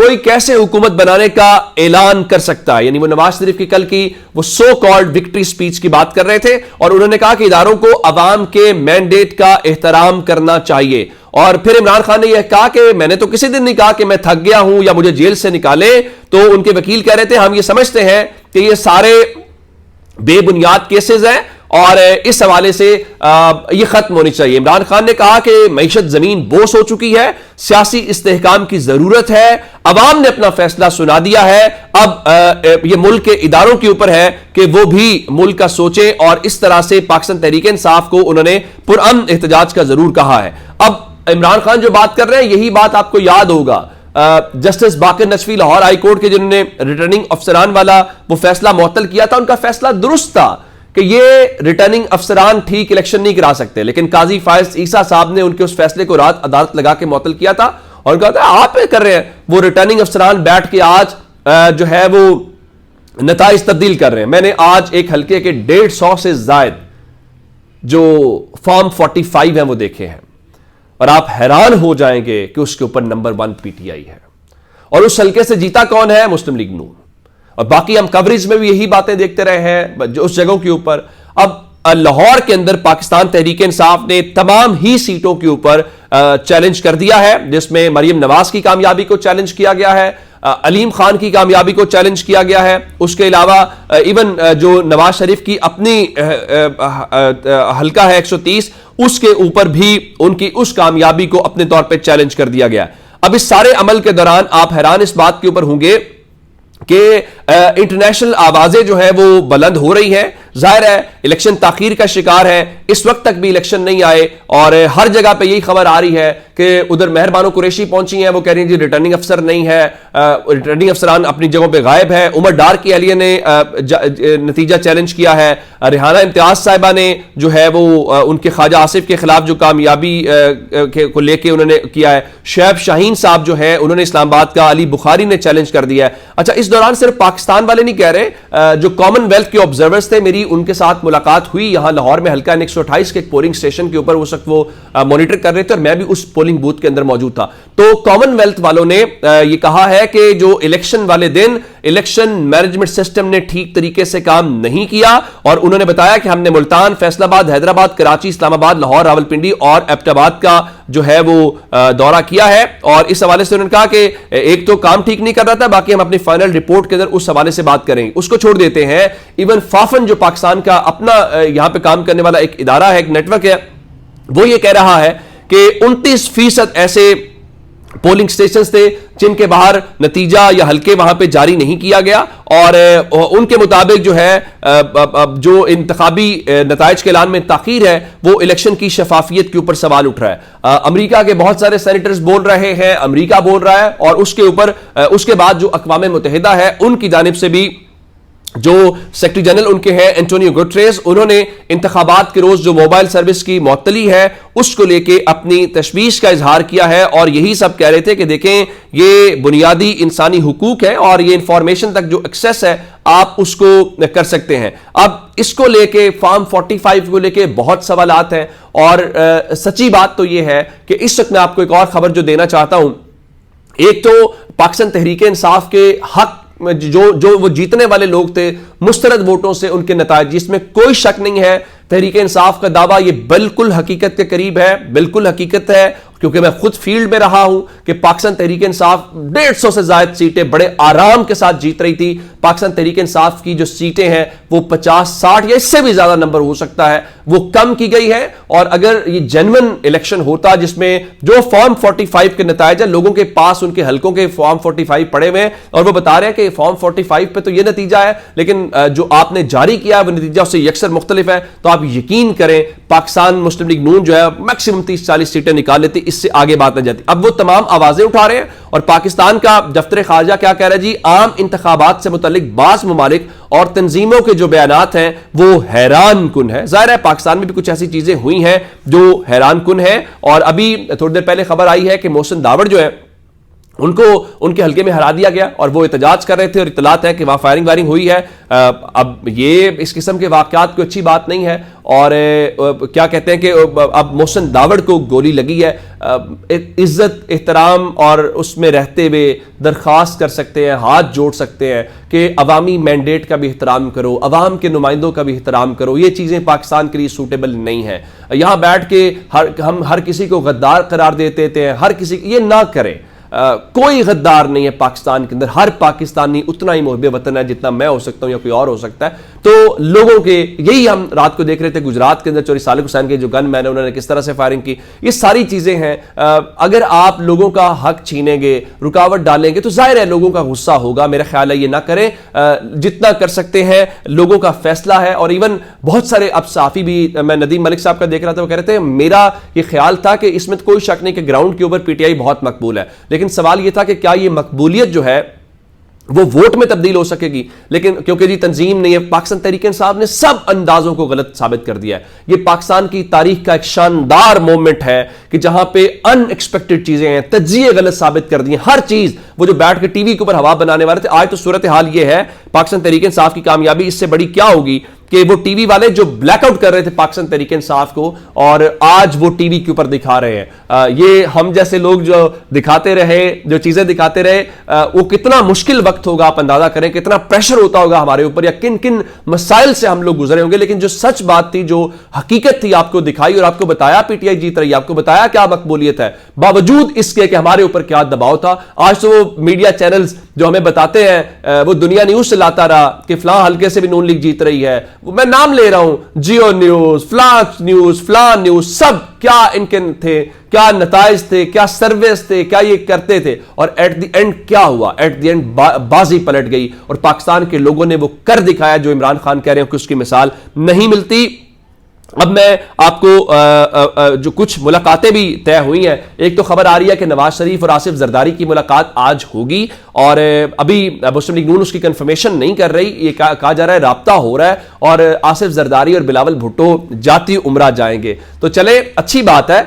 کوئی کیسے حکومت بنانے کا اعلان کر سکتا ہے. یعنی وہ نواز شریف کی کل کی وہ سو کالڈ وکٹری سپیچ کی بات کر رہے تھے اور انہوں نے کہا کہ اداروں کو عوام کے مینڈیٹ کا احترام کرنا چاہیے. اور پھر عمران خان نے یہ کہا کہ میں نے تو کسی دن نہیں کہا کہ میں تھک گیا ہوں یا مجھے جیل سے نکالے. تو ان کے وکیل کہہ رہے تھے ہم یہ سمجھتے ہیں کہ یہ سارے بے بنیاد کیسز ہیں اور اس حوالے سے یہ ختم ہونی چاہیے. عمران خان نے کہا کہ معیشت زمین بوس ہو چکی ہے, سیاسی استحکام کی ضرورت ہے, عوام نے اپنا فیصلہ سنا دیا ہے, اب یہ ملک کے اداروں کے اوپر ہے کہ وہ بھی ملک کا سوچیں. اور اس طرح سے پاکستان تحریک انصاف کو انہوں نے پرامن احتجاج کا ضرور کہا ہے. اب عمران خان جو بات کر رہے ہیں یہی بات آپ کو یاد ہوگا justice Baqir Najafi Lahore high court کے جنہوں نے ریٹرننگ افسران والا وہ فیصلہ معطل کیا تھا, ان کا فیصلہ درست تھا کہ یہ ریٹرننگ افسران ٹھیک الیکشن نہیں کرا سکتے, لیکن قاضی فائز عیسیٰ صاحب نے ان کے اس فیصلے کو رات عدالت لگا کے معطل کیا تھا اور کہا تھا آپ کر رہے ہیں. وہ ریٹرننگ افسران بیٹھ کے آج جو ہے وہ نتائج تبدیل کر رہے ہیں. میں نے آج ایک حلقے کے 150 سے زائد جو فارم 45 ہیں وہ دیکھے ہیں اور آپ حیران ہو جائیں گے کہ اس کے اوپر نمبر 1 پی ٹی آئی ہے اور اس حلقے سے جیتا کون ہے؟ مسلم لیگ نون. اور باقی ہم کوریج میں بھی یہی باتیں دیکھتے رہے ہیں جو اس جگہوں کے اوپر. اب لاہور کے اندر پاکستان تحریک انصاف نے تمام ہی سیٹوں کے اوپر چیلنج کر دیا ہے, جس میں مریم نواز کی کامیابی کو چیلنج کیا گیا ہے, علیم خان کی کامیابی کو چیلنج کیا گیا ہے. اس کے علاوہ ایون جو نواز شریف کی اپنی حلقہ ہے 130 اس کے اوپر بھی ان کی اس کامیابی کو اپنے طور پہ چیلنج کر دیا گیا. اب اس سارے عمل کے دوران آپ حیران اس بات کے اوپر ہوں گے کہ انٹرنیشنل آوازیں جو ہے وہ بلند ہو رہی ہیں. ظاہر ہے الیکشن تاخیر کا شکار ہے, اس وقت تک بھی الیکشن نہیں آئے اور ہر جگہ پہ یہی خبر آ رہی ہے کہ ادھر مہر بانو قریشی پہنچی ہیں, وہ کہہ رہی ہیں جی ریٹرننگ افسر نہیں ہے, ریٹرننگ افسران اپنی جگہوں پہ غائب ہے. عمر ڈار کی اہلیہ نے نتیجہ چیلنج کیا ہے. ریحانہ امتیاز صاحبہ نے جو ہے وہ ان کے خواجہ آصف کے خلاف جو کامیابی کو لے کے انہوں نے کیا ہے. شعیب شاہین صاحب جو ہے انہوں نے اسلام آباد کا, علی بخاری نے چیلنج کر دیا ہے. اچھا اس دوران صرف پاکستان والے نہیں کہہ رہے, جو کامن ویلتھ کے آبزرورز تھے میری ان کے ساتھ ملاقات ہوئی یہاں لاہور میں حلقہ 128 کے ایک پولنگ سٹیشن کے اوپر اس وقت وہ مانیٹر کر رہے تھے اور میں بھی اس پولنگ بوتھ کے اندر موجود تھا. تو کامن ویلتھ والوں نے یہ کہا ہے کہ جو الیکشن والے دن الیکشن مینجمنٹ سسٹم نے ٹھیک طریقے سے کام نہیں کیا اور انہوں نے بتایا کہ ہم نے ملتان, فیصل آباد, حیدرآباد, کراچی, اسلام آباد, لاہور, راولپنڈی اور ایبٹ آباد کا جو ہے وہ دورہ کیا ہے. اور اس حوالے سے انہوں نے کہا کہ ایک تو کام ٹھیک نہیں کر رہا تھا, باقی ہم اپنی فائنل رپورٹ کے اندر اس حوالے سے بات کریں گے. اس کو چھوڑ دیتے ہیں. ایون فافن جو پاکستان کا اپنا یہاں پہ کام کرنے والا ایک ادارہ ہے, ایک نیٹ ورک ہے, وہ یہ کہہ رہا ہے کہ 29% ایسے پولنگ سٹیشنز تھے جن کے باہر نتیجہ یا حلقے وہاں پہ جاری نہیں کیا گیا اور ان کے مطابق جو ہے جو انتخابی نتائج کے اعلان میں تاخیر ہے وہ الیکشن کی شفافیت کے اوپر سوال اٹھ رہا ہے. امریکہ کے بہت سارے سینیٹرز بول رہے ہیں, امریکہ بول رہا ہے اور اس کے اوپر اس کے بعد جو اقوام متحدہ ہے ان کی جانب سے بھی جو سیکرٹری جنرل ان کے ہیں اینٹونیو گوٹریز, انہوں نے انتخابات کے روز جو موبائل سروس کی معطلی ہے اس کو لے کے اپنی تشویش کا اظہار کیا ہے اور یہی سب کہہ رہے تھے کہ دیکھیں یہ بنیادی انسانی حقوق ہے اور یہ انفارمیشن تک جو ایکسیس ہے آپ اس کو کر سکتے ہیں. اب اس کو لے کے فارم 45 کو لے کے بہت سوالات ہیں اور سچی بات تو یہ ہے کہ اس وقت میں آپ کو ایک اور خبر جو دینا چاہتا ہوں, ایک تو پاکستان تحریک انصاف کے حق جو وہ جیتنے والے لوگ تھے مسترد ووٹوں سے ان کے نتائج, جس میں کوئی شک نہیں ہے تحریک انصاف کا دعویٰ یہ بالکل حقیقت کے قریب ہے, بالکل حقیقت ہے کیونکہ میں خود فیلڈ میں رہا ہوں کہ پاکستان تحریک انصاف 150 سے زائد سیٹیں بڑے آرام کے ساتھ جیت رہی تھی. پاکستان تحریک انصاف کی جو سیٹیں ہیں وہ 50-60 یا اس سے بھی زیادہ نمبر ہو سکتا ہے وہ کم کی گئی ہے. اور اگر یہ جینوئن الیکشن ہوتا جس میں جو فارم 45 کے نتائج ہیں, لوگوں کے پاس ان کے حلقوں کے فارم 45 پڑے ہوئے ہیں اور وہ بتا رہے ہیں کہ فارم 45 پہ تو یہ نتیجہ ہے لیکن جو آپ نے جاری کیا ہے وہ نتیجہ اس سے یکسر مختلف ہے, تو آپ یقین کریں پاکستان مسلم لیگ نون جو ہے میکسیمم 30-40 سیٹیں نکال لیتی, اس سے آگے بات نہ جاتی. اب وہ تمام آوازیں اٹھا رہے ہیں اور پاکستان کا دفتر خارجہ کیا کہہ رہا ہے جی, عام انتخابات سے متعلق بعض ممالک اور تنظیموں کے جو بیانات ہیں وہ حیران کن ہے. ظاہر ہے پاکستان میں بھی کچھ ایسی چیزیں ہوئی ہیں جو حیران کن ہیں اور ابھی تھوڑی دیر پہلے خبر آئی ہے کہ محسن داوڑ جو ہے ان کو ان کے حلقے میں ہرا دیا گیا اور وہ احتجاج کر رہے تھے اور اطلاعات ہے کہ وہاں فائرنگ وائرنگ ہوئی ہے. اب یہ اس قسم کے واقعات کوئی اچھی بات نہیں ہے. اور کیا کہتے ہیں کہ اب محسن داوڑ کو گولی لگی ہے. عزت احترام اور اس میں رہتے ہوئے درخواست کر سکتے ہیں, ہاتھ جوڑ سکتے ہیں کہ عوامی مینڈیٹ کا بھی احترام کرو, عوام کے نمائندوں کا بھی احترام کرو. یہ چیزیں پاکستان کے لیے سوٹیبل نہیں ہیں. یہاں بیٹھ کے ہم ہر کسی کو غدار قرار دیتے تھے, ہر کسی یہ نہ کریں. کوئی غدار نہیں ہے پاکستان کے اندر. ہر پاکستانی اتنا ہی محب وطن ہے جتنا میں ہو سکتا ہوں یا کوئی اور ہو سکتا ہے. تو لوگوں کے یہی ہم رات کو دیکھ رہے تھے گجرات کے اندر چوری سالک حسین کے جو گن مین ہے انہوں نے کس طرح سے فائرنگ کی. یہ ساری چیزیں ہیں. اگر آپ لوگوں کا حق چھینیں گے, رکاوٹ ڈالیں گے تو ظاہر ہے لوگوں کا غصہ ہوگا. میرا خیال ہے یہ نہ کریں. جتنا کر سکتے ہیں لوگوں کا فیصلہ ہے. اور ایون بہت سارے اب صحافی بھی, میں ندیم ملک صاحب کا دیکھ رہا تھا, وہ کہہ رہے تھے میرا یہ خیال تھا کہ اس میں کوئی شک نہیں کہ گراؤنڈ کے اوپر پی ٹی آئی بہت مقبول ہے, لیکن سوال یہ تھا کہ کیا یہ مقبولیت جو ہے وہ ووٹ میں تبدیل ہو سکے گی. لیکن کیونکہ جی تنظیم نہیں ہے, پاکستان تحریک انصاف نے سب اندازوں کو غلط ثابت کر دیا ہے. یہ پاکستان کی تاریخ کا ایک شاندار مومنٹ ہے کہ جہاں پہ ان ایکسپیکٹڈ چیزیں ہیں, تجزیے غلط ثابت کر دیے. ہر چیز وہ جو بیٹھ کے ٹی وی کے اوپر ہوا بنانے والے تھے, آج تو صورتحال یہ ہے پاکستان تحریک انصاف کی کامیابی اس سے بڑی کیا ہوگی کہ وہ ٹی وی والے جو بلیک آؤٹ کر رہے تھے پاکستان تحریک انصاف کو, اور آج وہ ٹی وی کے اوپر دکھا رہے ہیں. یہ ہم جیسے لوگ جو دکھاتے رہے, جو چیزیں دکھاتے رہے, وہ کتنا مشکل وقت ہوگا آپ اندازہ کریں, کتنا پریشر ہوتا ہوگا ہمارے اوپر, یا کن کن مسائل سے ہم لوگ گزرے ہوں گے. لیکن جو سچ بات تھی, جو حقیقت تھی, آپ کو دکھائی اور آپ کو بتایا پی ٹی آئی جیت رہی ہے, آپ کو بتایا کیا مقبولیت ہے, باوجود اس کے کہ ہمارے اوپر کیا دباؤ تھا. آج تو وہ میڈیا چینلز جو ہمیں بتاتے ہیں, وہ دنیا نیوز سے لاتا رہا کہ فلاں حلقے سے بھی نون لیگ جیت رہی ہے, میں نام لے رہا ہوں, جیو نیوز, فلاکس نیوز, فلان نیوز, سب کیا ان کے تھے, کیا نتائج تھے, کیا سروس تھے, کیا یہ کرتے تھے, اور ایٹ دی اینڈ کیا ہوا؟ ایٹ دی اینڈ بازی پلٹ گئی اور پاکستان کے لوگوں نے وہ کر دکھایا جو عمران خان کہہ رہے ہیں کہ اس کی مثال نہیں ملتی. اب میں آپ کو جو کچھ ملاقاتیں بھی طے ہوئی ہیں, ایک تو خبر آ رہی ہے کہ نواز شریف اور آصف زرداری کی ملاقات آج ہوگی, اور ابھی مسلم لیگ نون اس کی کنفرمیشن نہیں کر رہی. یہ کہا جا رہا ہے رابطہ ہو رہا ہے اور آصف زرداری اور بلاول بھٹو جاتی عمرہ جائیں گے. تو چلے اچھی بات ہے,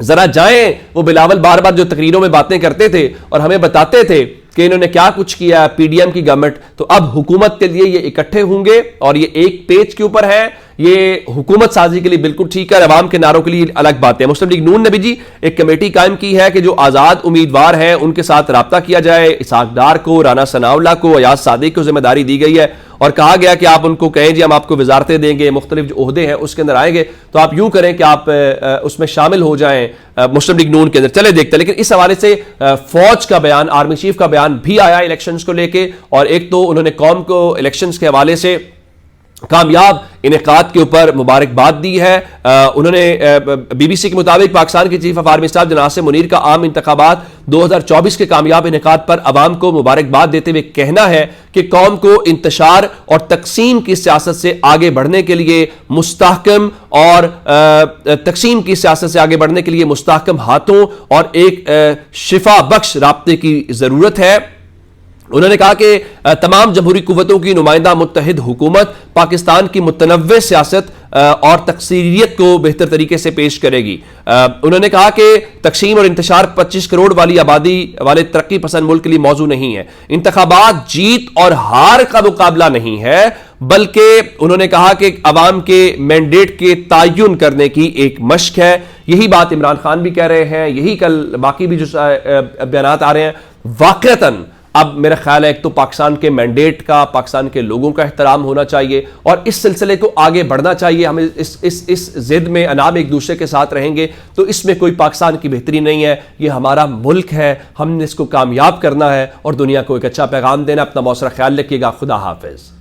ذرا جائیں. وہ بلاول بار بار جو تقریروں میں باتیں کرتے تھے اور ہمیں بتاتے تھے کہ انہوں نے کیا کچھ کیا پی ڈی ایم کی گورنمنٹ, تو اب حکومت کے لیے یہ اکٹھے ہوں گے اور یہ ایک پیج کے اوپر ہے. یہ حکومت سازی کے لیے بالکل ٹھیک ہے, عوام کے نعروں کے لیے الگ بات ہے. مسلم لیگ نون نے بھی جی ایک کمیٹی قائم کی ہے کہ جو آزاد امیدوار ہیں ان کے ساتھ رابطہ کیا جائے. اسحاق ڈار کو, رانا ثناءاللہ کو, ایاز صادق کو ذمہ داری دی گئی ہے اور کہا گیا کہ آپ ان کو کہیں جی ہم آپ کو وزارتیں دیں گے, مختلف جو عہدے ہیں اس کے اندر آئیں گے, تو آپ یوں کریں کہ آپ اس میں شامل ہو جائیں مسلم لیگ نون کے اندر. چلے دیکھتے ہیں. لیکن اس حوالے سے فوج کا بیان, آرمی چیف کا بیان بھی آیا الیکشنز کو لے کے, اور ایک تو انہوں نے قوم کو الیکشنز کے حوالے سے کامیاب انعقاد کے اوپر مبارکباد دی ہے. انہوں نے بی بی سی کے مطابق پاکستان کے چیف آف آرمی اسٹاف جناب ناصر منیر کا عام انتخابات 2024 کے کامیاب انعقاد پر عوام کو مبارکباد دیتے ہوئے کہنا ہے کہ قوم کو انتشار اور تقسیم کی سیاست سے آگے بڑھنے کے لیے مستحکم مستحکم ہاتھوں اور ایک شفا بخش رابطے کی ضرورت ہے. انہوں نے کہا کہ تمام جمہوری قوتوں کی نمائندہ متحد حکومت پاکستان کی متنوع سیاست اور تقسیمیت کو بہتر طریقے سے پیش کرے گی. انہوں نے کہا کہ تقسیم اور انتشار 25 کروڑ والی آبادی والے ترقی پسند ملک کے لیے موضوع نہیں ہے. انتخابات جیت اور ہار کا مقابلہ نہیں ہے, بلکہ انہوں نے کہا کہ عوام کے مینڈیٹ کے تعین کرنے کی ایک مشق ہے. یہی بات عمران خان بھی کہہ رہے ہیں, یہی کل باقی بھی جو بیانات آ رہے ہیں. واقعتاً اب میرا خیال ہے ایک تو پاکستان کے مینڈیٹ کا, پاکستان کے لوگوں کا احترام ہونا چاہیے اور اس سلسلے کو آگے بڑھنا چاہیے. ہمیں اس ضد میں انام ایک دوسرے کے ساتھ رہیں گے تو اس میں کوئی پاکستان کی بہتری نہیں ہے. یہ ہمارا ملک ہے, ہم نے اس کو کامیاب کرنا ہے اور دنیا کو ایک اچھا پیغام دینا. اپنا بہت سارا خیال رکھیے گا. خدا حافظ.